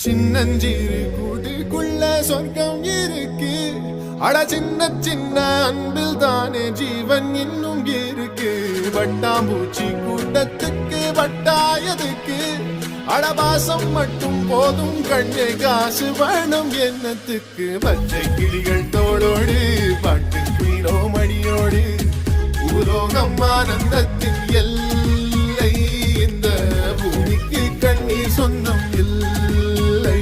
சின்னஞ்சிறு கூட்டுக்குள்ள சொர்க்கம் இருக்கு. அட சின்ன சின்ன அன்பில் தானே ஜீவன் இன்னும் இருக்கு. வட்டாம்பூச்சி கூட்டத்துக்கு வட்டாயதுக்கு அடபாசம் மட்டும் போதும் கண்ணே, காசு வேணும் என்னத்துக்கு. பச்சை கிளிகள் தோளோடு பாட்டு குயிலோ மடியோடு பூலோகம் ஆனந்தத்தின் எல்லை. இந்த பூமிக்கு கண்ணீர் சொந்தம் இல்லை.